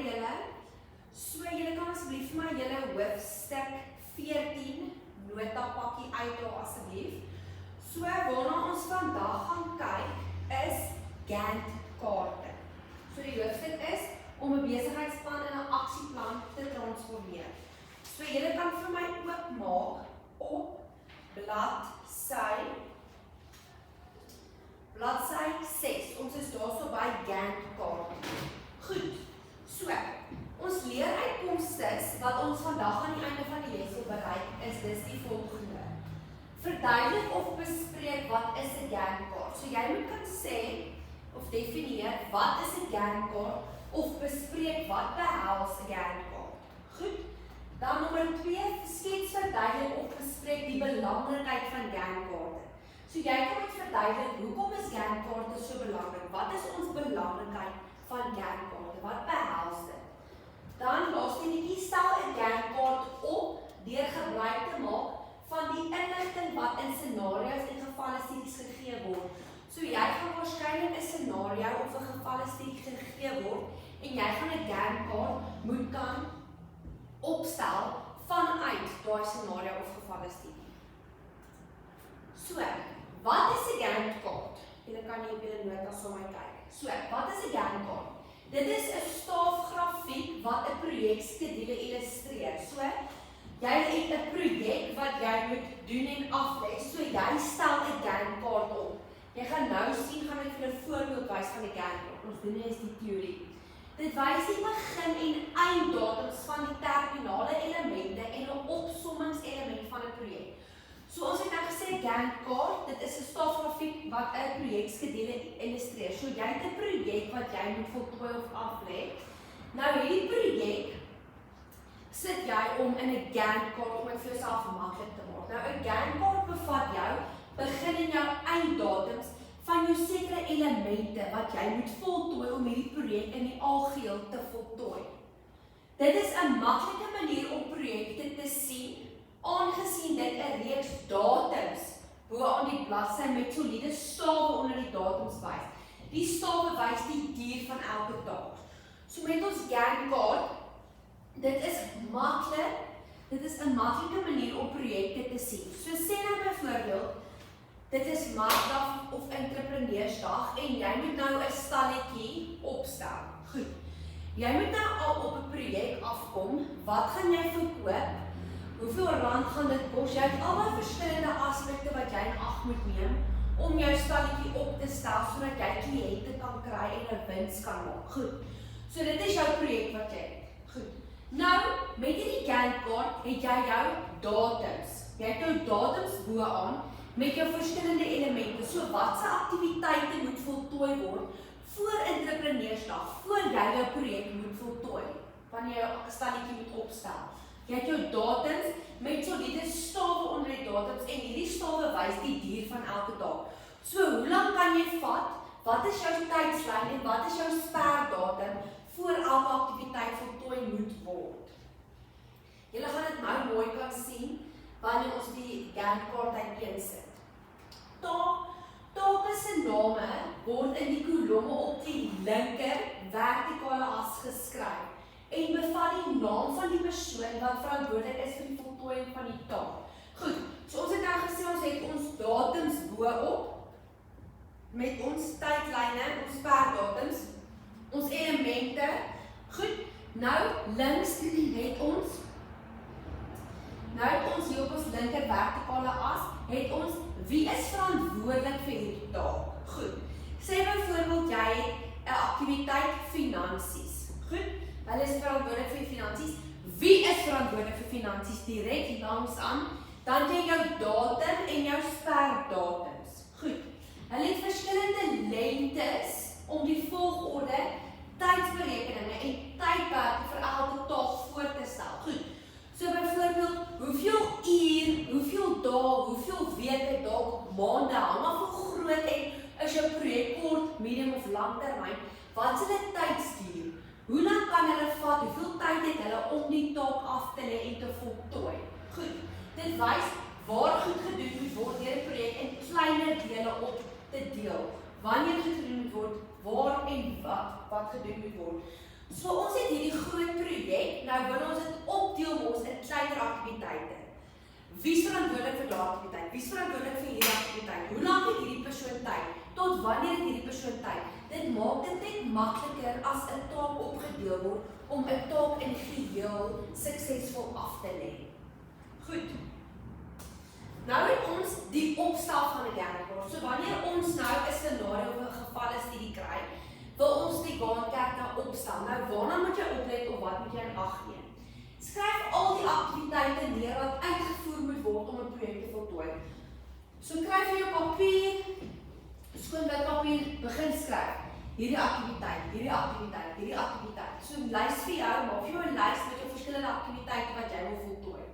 julle. So julle kan asseblief vir my julle hoofstuk 14 notapakkie uithaal asseblief. So waarna ons vandag gaan kyk is Gantt kaarte. So die hoofstuk is om 'n besigheidsplan in 'n aksieplan te transformeer. So julle kan vir my oopmaak op bladsy 6. Ons is daarso by Gantt kaarte. Goed. So, ons leeruitkomste wat ons vandag aan die einde van die les wil bereik is dis die volgende. Verduidelik of bespreek wat is 'n Gantt kaart. So jy moet kan sê of definieer wat is 'n Gantt kaart of bespreek wat behels 'n Gantt kaart. Goed. Dan nommer 2, skets verduidelik of bespreek die belangrikheid van Gantt kaarte. So jy kan moet verduidelik hoekom is Gantt kaarte so belangrik? Wat is ons belangrikheid van Gantt kaarte? Wat behels dit? Dan laastenietjie, stel 'n Gantt kaart op deur gebruik te maak van die inligting wat in scenario's en gevalle studies gegee word. So jy gaan waarskynlik 'n scenario of 'n gevalle studie gegee word en jy gaan 'n Gantt kaart moet kan opstel vanuit daai scenario of gevalle studie. So, wat is 'n Gantt kaart? Julle kan nie op julle notas vir my kyk. So, wat is 'n Gantt kaart? Dit is 'n staafgrafiek wat 'n projekskedule illustreer. So, jy het 'n projek wat jy moet doen en aflê. So, jy stel 'n Gantt kaart op. Jy gaan nou sien, gaan ek vir 'n voorbeeld wys van 'n Gantt kaart. Ons doen eers die teorie. Dit wys die begin en einddatums van die terminale elemente en 'n opsommingselement van 'n projek. So ons het nou gesê Gantt kaart, dit is 'n staafgrafiek wat 'n projekskedule illustreer. So jy het 'n projek wat jy moet voltooi of aflê. Nou hierdie projek sit jy om in 'n Gantt kaart om dit vir jouself maklik te maak. Nou 'n Gantt kaart bevat jou begin en jou einddatums van jou sekere elemente wat jy moet voltooi om hierdie projek in die algeheel te voltooi. Dit is 'n maklike manier om projekte te sien, aangesien dit 'n reeks datums bo aan die bladsy met soliede stawe onder die datums wys. Die stawe wys die duur van elke dag. So met ons Gantt kaart, dit is 'n maklike manier om projekte te sien. So sê nou byvoorbeeld, dit is Maandag of Entrepreneursdag en jy moet nou 'n stalletjie opstel. Goed. Jy moet nou al op 'n projek afkom. Wat gaan jy verkoop? Hoeveel rand gaan dit kos? Jy het albei verskillende aspekte wat jy in ag moet neem om jou stalletjie op te stel sodat jy kliënte kan kry en 'n wins kan maak. Goed. So dit is jou projek wat jy het. Goed. Nou, met hierdie Gantt kaart het jy jou datums. Jy het jou datums bo-aan met jou verskillende elemente. So watse aktiwiteite moet voltooi word voor Entrepreneursdag, voor jy jou projek moet voltooi, wanneer jy 'n stalletjie moet opstel. Jy het jou datums met soliede stawe onder die datums en hierdie stawe wys die duur van elke dag. So hoe lank kan jy vat? Wat is jou tydslyn en wat is jou sperdatum voor elke aktiwiteit voltooi moet word? Julle gaan dit nou mooi kan sien wanneer ons die Gantt kaart uiteensit. Take se name word in die kolomme op die linker vertikale as geskryf en bevat die naam van die persoon wat verantwoordelik is vir die voltooiing van die taak. Goed, so ons het nou gesê ons het ons datums bo-op met ons tydlyne, ons sperdatums, ons elemente. Goed, nou links het ons hier op ons linker vertikale as, het ons wie is verantwoordelik vir hierdie taak. Goed, sê byvoorbeeld jy het 'n aktiwiteit finansies. Goed, hulle is verantwoordelik vir finansies. Wie is verantwoordelik vir finansies? Direk langs aan, dan het jy jou datum en jou sperdatums. Goed, hulle het verskillende lengtes om die volgorde, tydsberekeninge en tydperke vir elke taak voor te stel. Goed. So byvoorbeeld, hoeveel uur, hoeveel dae, hoeveel weke, dalk maande, hang af hoe groot en is jou projek kort, medium of langtermyn, wat is hulle tydsduur? Hoe lank kan hulle vat? Hoeveel tyd het hulle om die taak af te lê en te voltooi? Goed, dit wys waar goed gedoen moet word deur 'n projek in kleiner dele op te deel. Wanneer dit gedoen moet word, waar en wat gedoen moet word. So ons het hierdie groot projek, nou wil ons dit opdeel ons in kleiner aktiwiteite. Wie is verantwoordelik vir daardie aktiwiteit? Wie is verantwoordelik vir hierdie aktiwiteit? Hoe lank het hierdie persoon tyd? Tot wanneer het hierdie persoon tyd? Dit maak dit net makliker as 'n taak opgedeel word om 'n taak in geheel suksesvol af te lê. Goed. Nou het ons die opstel van 'n Gantt chart. So wanneer ons nou 'n scenario of 'n gevalle-studie kry, wil ons die Gantt chart nou opstel. Nou waarna moet jy oplet of wat moet jy in ag neem? Skryf al die aktiwiteite neer wat uitgevoer moet word om 'n projek te voltooi. So kry jy jou papier, skoon wit papier, begin skryf. Hierdie aktiwiteit, hierdie aktiwiteit, hierdie aktiwiteit. So lys vir jou, maak vir jou 'n lys met jou verskillende aktiwiteite wat jy wil voltooi.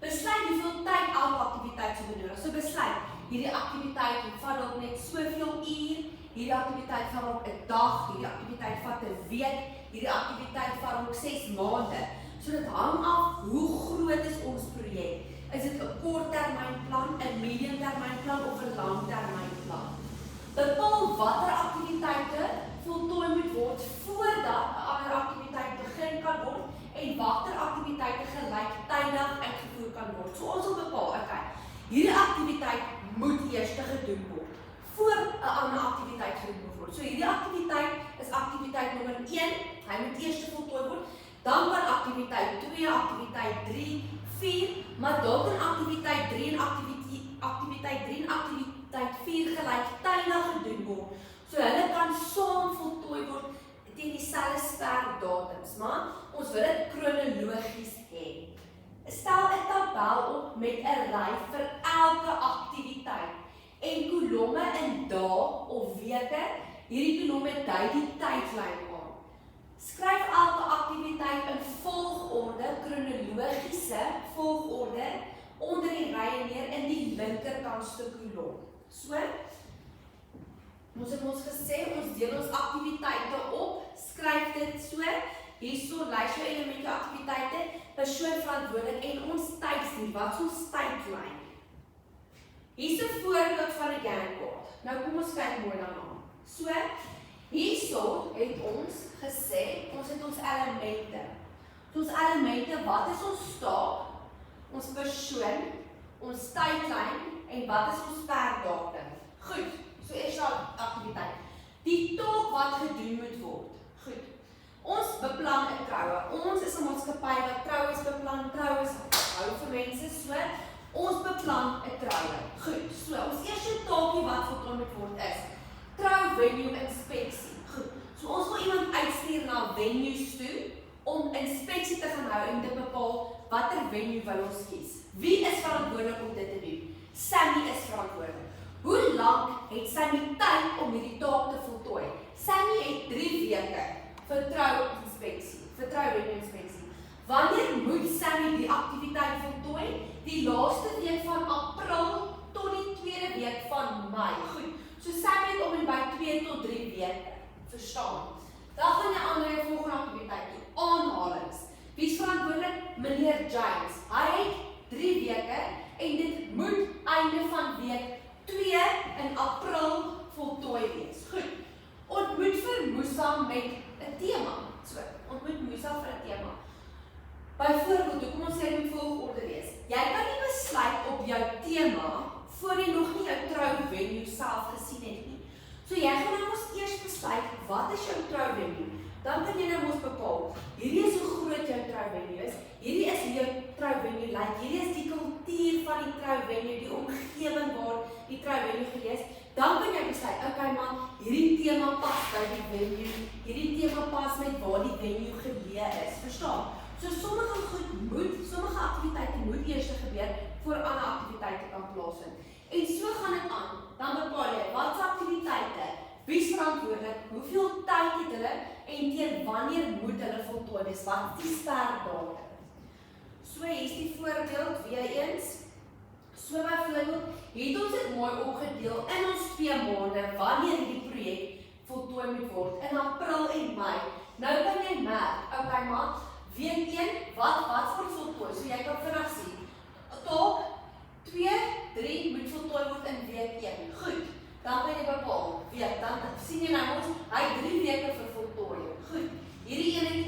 Besluit hoeveel tyd elke aktiwiteit sou benodig. So besluit, hierdie aktiwiteit vat dalk net soveel uur, hierdie aktiwiteit vat dalk 'n dag, hierdie aktiwiteit vat 'n week, hierdie aktiwiteit vat dalk 6 maande. So dit hang af hoe groot is ons projek. Is dit 'n korttermynplan, 'n mediumtermynplan of 'n langtermynplan? Bepaal watter aktiwiteite voltooi moet word voordat 'n ander aktiwiteit begin kan word en watter aktiwiteite gelyktydig uitgevoer kan word. So ons wil bepaal, okay, hierdie aktiwiteit moet eers gedoen word voor 'n ander aktiwiteit gedoen word. So hierdie aktiwiteit is aktiwiteit nommer 1, hy moet eers voltooi word. Dan kan aktiwiteit 2, aktiwiteit 3, 4, maar dalk in aktiwiteit 3 en aktiwiteit 3 en aktiwiteit 4 gelyktydig gedoen word. So hulle kan saam voltooi word teen dieselfde sperdatums, maar ons wil dit kronologies hê. Stel 'n tabel op met 'n ry vir elke aktiwiteit en kolomme in dae of weke. Hierdie kolomme dui die tydlyn aan. Skryf elke aktiwiteit in volgorde, kronologiese volgorde onder die rye neer in die linkerkantste kolom. So, ons het ons gesê, ons deel ons aktiwiteite op, skryf dit so, hierso lys jou elemente aktiwiteite, persoon verantwoordelik en ons tydstuur, wat is ons tydlyn? Hier's 'n voorbeeld van 'n Gantt chart. Nou kom ons kyk mooi daarna. So, hierso het ons gesê, ons het ons elemente. Ons elemente, wat is ons taak, ons persoon, ons tydlyn en wat is ons sperdatum? Goed, so eers daai aktiwiteit. Die taak wat gedoen moet word. Goed. Ons beplan 'n troue. Ons is 'n maatskappy wat troues beplan, troues hou vir mense, so ons beplan 'n troue. Goed. So ons eerste taakie wat voltooi moet word is trou venue inspeksie. Goed. So ons wil iemand uitstuur na venues toe om inspeksie te gaan hou en te bepaal watter venue wil ons kies. Wie is verantwoordelik om dit te doen? Sammy is verantwoordelik. Hoe lank het Sammy tyd om hierdie taak te voltooi? Sammy het 3 weke vir trouinspeksie, vir trouvenue-inspeksie. Wanneer moet Sammy die aktiwiteit voltooi? Die laaste week van April tot die tweede week van Mei. Goed, so Sammy het om en by 2 tot 3 weke, verstaan. Dan gaan jy aan na jou volgende aktiwiteit toe, aanhalings. Wie is verantwoordelik? Meneer James. Hy het 3 weke en dit moet einde van week 2 in April voltooi wees. Goed, ontmoet vir Musa met 'n tema. So, ontmoet Musa vir 'n tema. Byvoorbeeld, kom ons sê dit moet volgorde wees. Jy kan nie besluit op jou tema voor jy nog nie jou trouvenue self gesien het nie. So jy gaan nou mos eers besluit wat is jou trouvenue. Dan kan jy nou mos bepaal, hierdie is hoe groot jou trouvenue is, hierdie is hoe jou trouvenue lyk, hierdie is die kultuur van die trouvenue, die omgewing waar die trouvenue gelees. Dan kan jy besluit, okay man, hierdie tema pas by die venue, hierdie tema pas met waar die venue geleë is, verstaan? So sommige aktiwiteite moet eers gebeur voor ander aktiwiteite kan plaasvind. En so gaan dit aan. Dan bepaal jy watse aktiwiteite, wie is verantwoordelik, hoeveel tyd het hulle en teen wanneer moet hulle voltooi wees, wat is die sperdatum. So hier is die voorbeeld weer eens. So byvoorbeeld, het ons dit mooi opgedeel in ons 2 maande wanneer die projek voltooi moet word in April en Mei. Nou kan jy merk, okay man, week 1, wat vir voltooi? So jy kan vinnig sien. Taak 2, 3 moet voltooi word in week 1. Goed, dan kan jy bepaal, week, dan sien jy nou ons, hy 3 weke vir voltooi. Goed, hierdie ene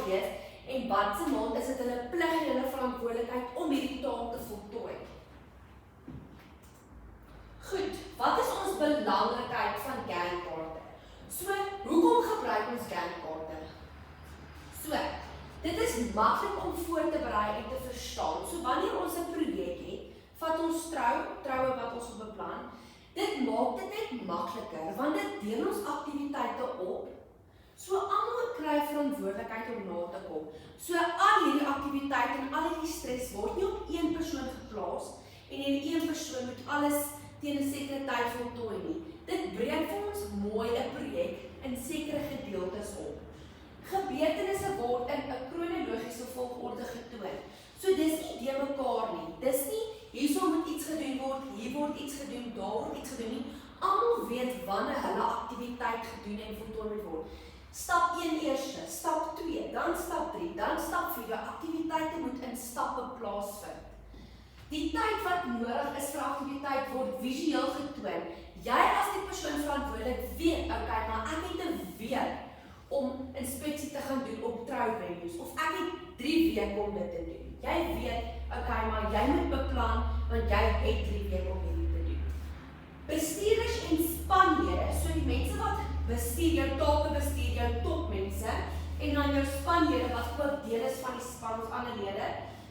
wees en wat se maand is dit hulle plig en hulle verantwoordelikheid om hierdie taak te voltooi. Goed, wat is ons belangrikheid van Gantt-kaarte? So, hoekom gebruik ons Gantt-kaarte? So, dit is maklik om voor te berei en te verstaan. So, wanneer ons 'n projek het, vat ons troue wat ons beplan, dit maak dit net makliker, want dit deel ons aktiwiteite op. So, almal kry verantwoordelikheid om na te kom. So, al hierdie aktiwiteite en al hierdie stres word nie op een persoon geplaas en hierdie een persoon moet alles teen 'n sekere tyd voltooi nie. Dit breek vir ons mooi 'n projek in sekere gedeeltes op. Gebeurtenisse word in 'n kronologiese volgorde getoon. So dis nie de mekaar nie. Dis nie hierso moet iets gedoen word, hier word iets gedoen, daar word iets gedoen nie. Almal weet wanneer hulle aktiwiteit gedoen en voltooi moet word. Stap 1 eerste, stap 2, dan stap 3, dan stap 4. Aktiwiteite moet in stappe plaasvind. Die tyd wat nodig is vir aktiwiteit word visueel getoon. Jy as die persoon verantwoordelik weet, okay, maar ek het 'n week om inspeksie te gaan doen op trouvenues of ek het 3 weke om dit te doen. Jy weet, okay, maar jy moet beplan want jy het 3 weke om hierdie te doen. Bestuurders en spanlede, so die mense wat bestuur, jou take bestuur, jou topmense en dan jou spanlede wat ook deel is van die span of ander lede,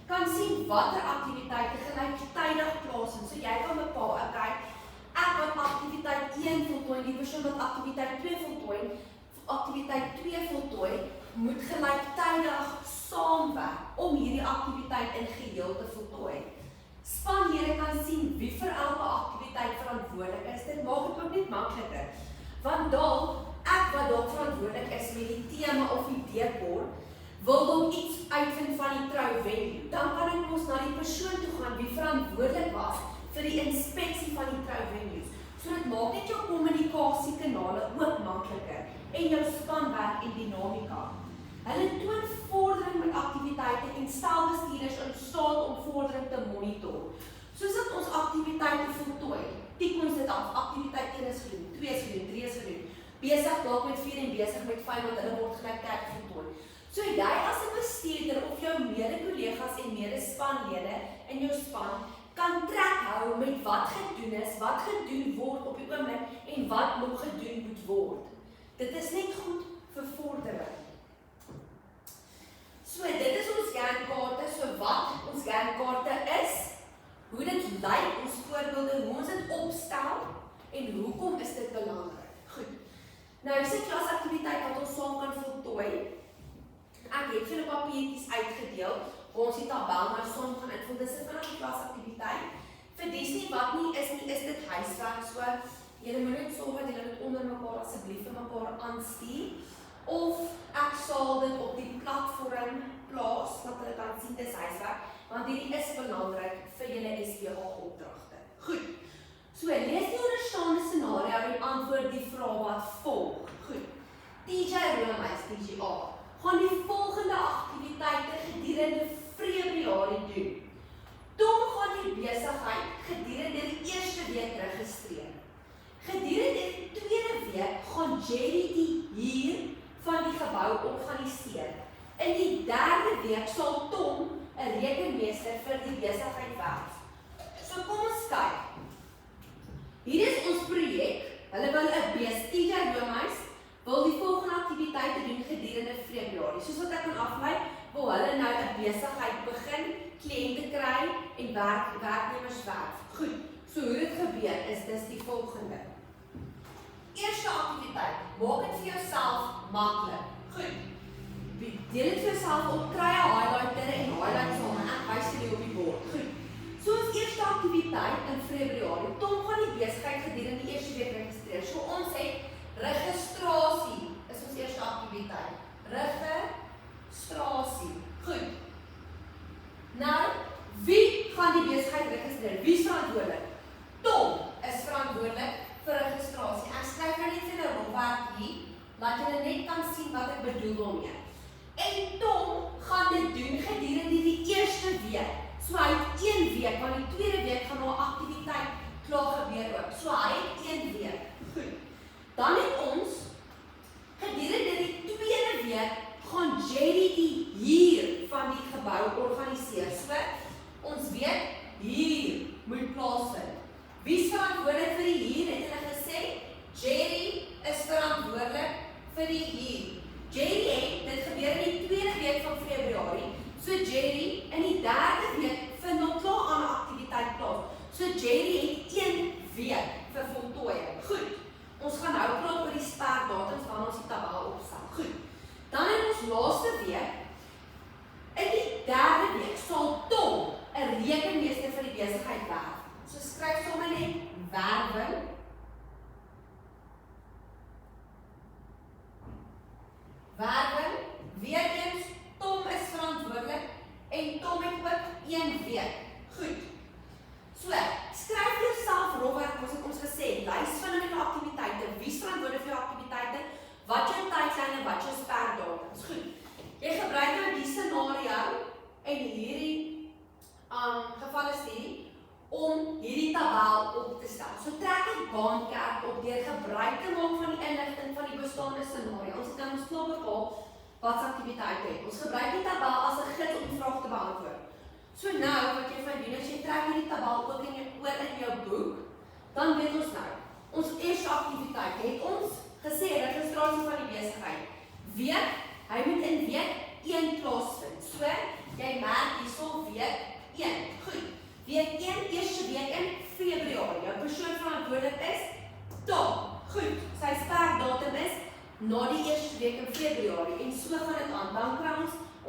kan sien watter aktiwiteite gelyktydig plaasvind. So jy kan bepaal, okay, ek wat aktiwiteit 1 voltooi, die persoon wat aktiwiteit 2 voltooi, aktiwiteit 2 voltooi, moet gelyktydig saamwerk om hierdie aktiwiteit in geheel te voltooi. Spanlede kan sien wie vir elke aktiwiteit verantwoordelik is. Dit maak dit ook net makliker. Want dalk ek wat dalk verantwoordelik is met die tema of die dekor, wil dalk iets uitvind van die trouvenue. Dan kan ek mos na die persoon toe gaan wie verantwoordelik was vir die inspeksie van die trouvenues. So dit maak net jou kommunikasiekanale ook makliker en jou spanwerk en dinamika. Hulle toon vordering met aktiwiteite en stel bestuurders in staat om vordering te monitor. Soos dat ons aktiwiteite voltooi, tik ons dit af. Aktiwiteit 1 is gedoen, 2 is gedoen, 3 is gedoen. Besig dalk met 4 en besig met 5 want hulle word gelyktydig voltooi. So jy as 'n bestuurder of jou mede-kollegas en mede-spanlede in jou span kan trek hou met wat gedoen is, wat gedoen word op die oomblik en wat nog gedoen moet word. Dit is net goed vir vordering. So dit is ons Gantt-kaarte, so wat ons Gantt-kaarte is, hoe dit lyk, ons voorbeelde, hoe ons dit opstel en hoekom is dit belangrik. Goed. Nou is 'n klasaktiwiteit wat ons saam kan voltooi. Ek het julle papiertjies uitgedeel, waar ons die tabel nou saam gaan invul. Dis 'n vinnige klasaktiwiteit. Vir dis nie wat nie is dit huiswerk. So julle moet net sorg dat julle dit onder mekaar asseblief vir mekaar aanstuur. Of ek sal dit op die platform plaas, dat hulle kan sien dis huiswerk, want hierdie is belangrik vir julle SPH opdragte. Goed. So lees die onderstaande scenario en antwoord die vraag wat volg. Goed. TJ Romeis, TJA, gaan die volgende aktiwiteite gedurende Februarie doen. Tom gaan die besigheid gedurende die eerste week registreer. Gedurende die tweede week gaan Jerry die huur van die gebou organiseer. In die derde week sal Tom 'n rekenmeester vir die besigheid werf. So kom ons kyk. Hier is ons projek. Hulle wil 'n TJ Romeis wil die volgende aktiwiteite doen gedurende Februarie. Soos wat ek kan aflei, wil hulle nou 'n besigheid begin, kliënte kry en werknemers werf. Goed. So hoe dit gebeur is dis die volgende. Eerste aktiwiteit, maak dit vir jouself maklik. Goed. Deel dit vir jouself op, kry 'n highlighter en highlight saam en ek wys julle op die bord. Goed. So ons eerste aktiwiteit in Februarie. Tom gaan die besigheid gedurende die eerste week registreer. So ons het registrasie is ons eerste aktiwiteit. Registrasie. Goed. Nou, wie gaan die besigheid registreer? Wie is verantwoordelik? Tom is verantwoordelik vir registrasie. Ek skryf nou net vir 'n rolwerk hier, laat julle net kan sien wat ek bedoel daarmee. En Tom gaan dit doen gedurende die eerste week. So hy het 1 week, want die tweede week gaan nou 'n aktiwiteit klaar gebeur ook. So hy het 1 week. Goed. Dan het ons gedurende die tweede week gaan Jerry die hier van die gebou organiseer. So, ons weet, hier moet plaasvind. Wie is verantwoordelik vir die hier? Het hulle gesê, Jerry is verantwoordelik vir die hier. Jerry het, dit gebeur in die tweede week van Februarie, so Jerry in die derde week vind nog klaar aan 'n aktiwiteit plaas. So Jerry het 1 week vir voltooiing. Goed, ons gaan nou praat oor die sperdatums wanneer ons die tabel opstel. Goed, dan in ons laaste week, in die derde week, sal Tom 'n rekenmeester vir die besigheid werf. So skryf sommer net werwing. Werwing, weer eens, Tom is verantwoordelik en Tom het ook 1 week. Goed. So, skryf jouself rofweg, ons gesê, lys van die aktiwiteite, wie is verantwoordelik vir jou aktiwiteite, wat jou tydlyne, wat jou sperdatums. Goed. Jy gebruik nou die scenario en hierdie gevalle studie om hierdie tabel op te stel. So trek 'n baankerk op deur gebruik te maak van die inligting van die bestaande scenario. Ons het nou ons klaar bepaal wat aktiwiteite het. Ons gebruik die tabel as 'n gids om die vraag te beantwoord. So nou, wat jy van doen, as jy trek hierdie tabel ook oor in jou boek, dan weet ons nou, ons eerste aktiwiteit het ons gesê, registrasie van die besigheid. Week, hy moet in week 1 plaasvind. So, jy merk hierso week 1. Goed. Week 1, eerste week in Februarie. Jou persoon verantwoordelik is Tom. Goed, sy sperdatum is na die eerste week in Februarie. En so gaan dit aan. Dan kry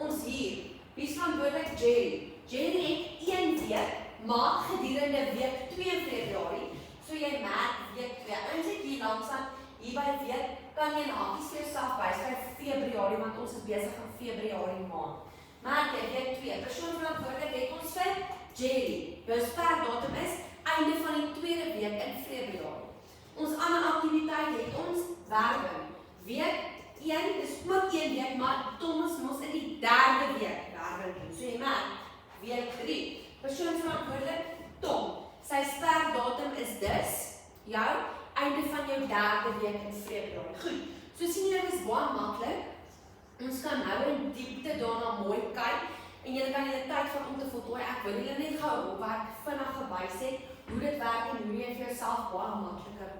ons hier. Wie is verantwoordelik? Jerry. Jerry het 1 week, maar gedurende week 2 Februarie. So jy merk week 2. Eintlik hier langsaan, hier by week, kan jy 'n hakies vir jouself byskryf Februarie, want ons is besig in Februarie maand. Merk jy, week 2. Persoon verantwoordelik het ons vir Jerry. Jou sperdatum is einde van die tweede week in Februarie. Ons ander aktiwiteit het ons werwing. Week 1 is ook 1 week, maar Thomas mos in die derde week werwing doen. So jy merk, week 3. Persoon verantwoordelik, Tom. Sy sperdatum is dus jou einde van jou derde week in Februarie. Goed, so sien jy, dit is baie maklik. Ons kan nou in diepte daarna mooi kyk. En julle kan julle tyd van om te voltooi. Ek wil julle net gou op waar ek vinnig gewys het hoe dit werk en hoe jy vir jouself baie makliker